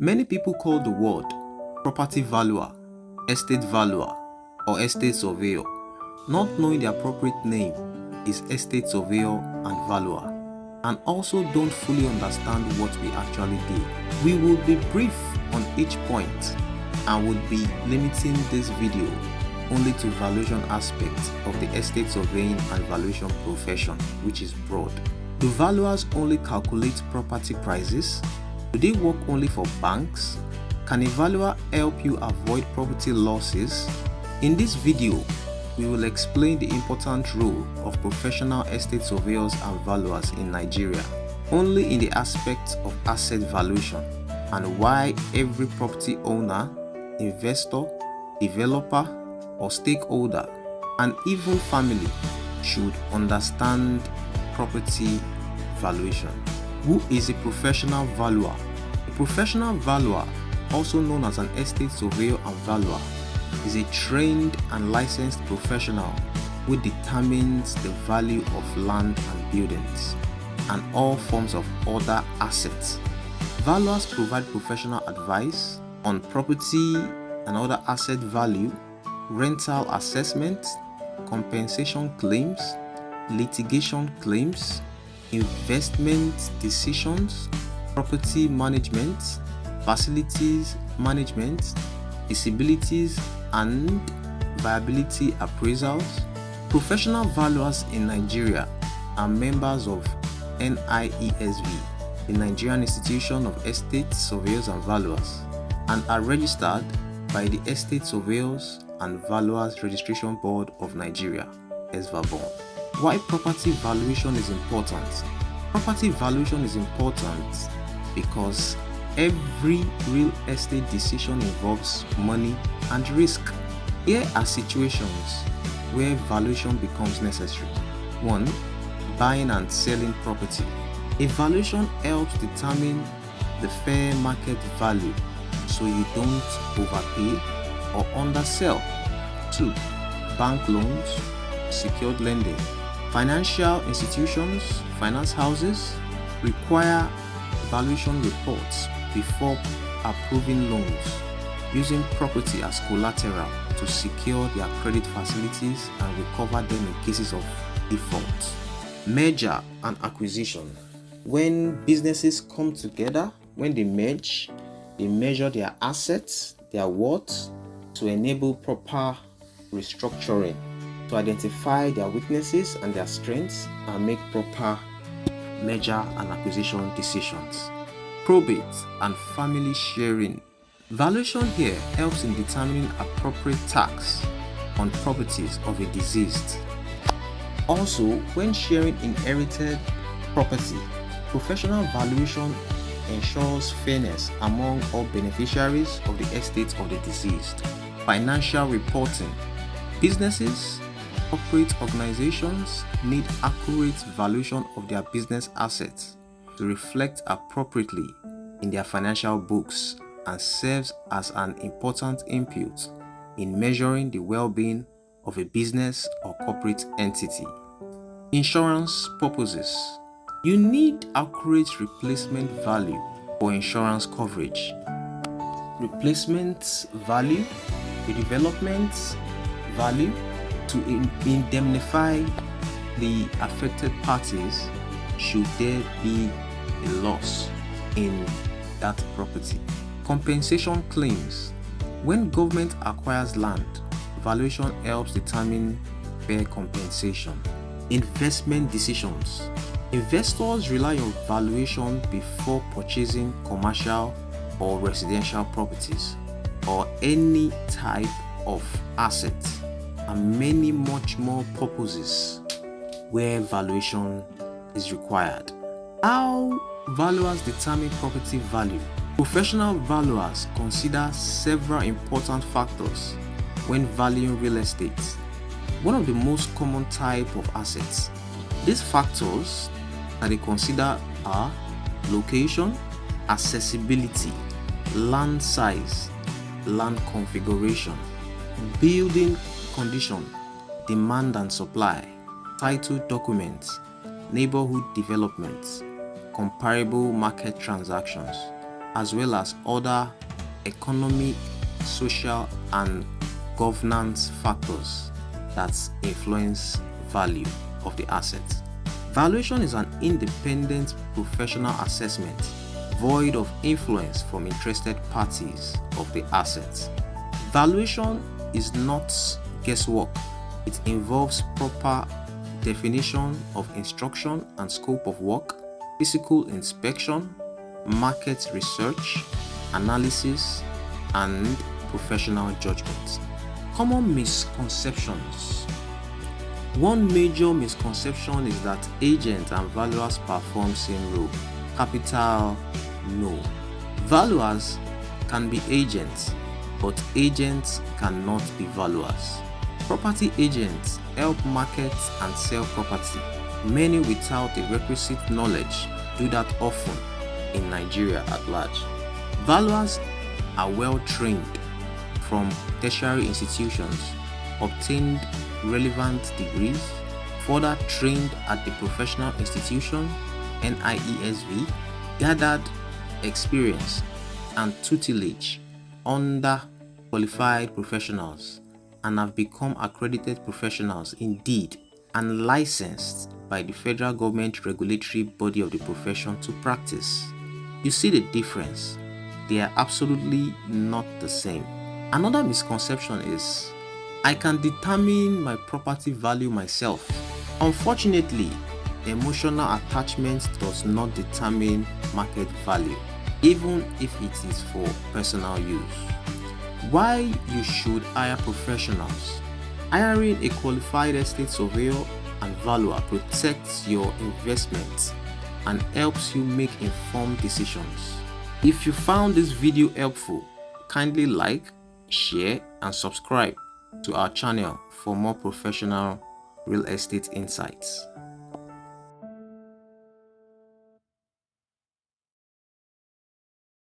Many people call the word property valuer, estate valuer, or estate surveyor, not knowing the appropriate name is estate surveyor and valuer, and also don't fully understand what we actually do. We will be brief on each point and would be limiting this video only to valuation aspects of the estate surveying and valuation profession, which is broad. Do valuers only calculate property prices? Do they work only for banks? Can a valuer help you avoid property losses? In this video, we will explain the important role of professional estate surveyors and valuers in Nigeria, only in the aspect of asset valuation, and why every property owner, investor, developer, or stakeholder, and even family should understand property valuation. Who is a professional valuer? A professional valuer, also known as an estate surveyor and valuer, is a trained and licensed professional who determines the value of land and buildings and all forms of other assets. Valuers provide professional advice on property and other asset value, rental assessment, compensation claims, litigation claims, investment decisions, property management, facilities management, disabilities and viability appraisals. Professional valuers in Nigeria are members of NIESV, the Nigerian Institution of Estate Surveyors and Valuers, and are registered by the Estate Surveyors and Valuers Registration Board of Nigeria, (SVABON). Why property valuation is important? Property valuation is important because every real estate decision involves money and risk. Here are situations where valuation becomes necessary. 1. Buying and selling property. A valuation helps determine the fair market value so you don't overpay or undersell. 2. Bank loans, secured lending. Financial institutions, finance houses require valuation reports before approving loans, using property as collateral to secure their credit facilities and recover them in cases of default. Merger and acquisition. When businesses come together, when they merge, they measure their assets, their worth, to enable proper restructuring, to identify their weaknesses and their strengths and make proper merger and acquisition decisions. Probate and family sharing. Valuation here helps in determining appropriate tax on properties of a deceased. Also, when sharing inherited property, professional valuation ensures fairness among all beneficiaries of the estate of the deceased. Financial reporting. Businesses, corporate organizations need accurate valuation of their business assets to reflect appropriately in their financial books and serves as an important input in measuring the well-being of a business or corporate entity. Insurance purposes. You need accurate replacement value for insurance coverage. Replacement value, redevelopment value to indemnify the affected parties should there be a loss in that property. Compensation claims. When government acquires land, valuation helps determine fair compensation. Investment decisions. Investors rely on valuation before purchasing commercial or residential properties or any type of asset, and many much more purposes where valuation is required. How valuers determine property value? Professional valuers consider several important factors when valuing real estate, one of the most common type of assets. These factors that they consider are location, accessibility, land size, land configuration, building condition, demand and supply, title documents, neighborhood developments, comparable market transactions, as well as other economic, social, and governance factors that influence value of the asset. Valuation is an independent professional assessment void of influence from interested parties of the assets. Valuation is not guesswork. It involves proper definition of instruction and scope of work, physical inspection, market research, analysis, and professional judgment. Common misconceptions. One major misconception is that agents and valuers perform same role. Capital No. Valuers can be agents, but agents cannot be valuers. Property agents help market and sell property. Many without the requisite knowledge do that often in Nigeria at large. Valuers are well trained from tertiary institutions, obtained relevant degrees, further trained at the professional institution, NIESV, gathered experience and tutelage under qualified professionals, and have become accredited professionals indeed and licensed by the federal government regulatory body of the profession to practice. You see the difference? They are absolutely not the same. Another misconception is, I can determine my property value myself. Unfortunately, emotional attachment does not determine market value, even if it is for personal use. Why you should hire professionals? Hiring a qualified estate surveyor and valuer protects your investments and helps you make informed decisions. If you found this video helpful, kindly like, share, and subscribe to our channel for more professional real estate insights.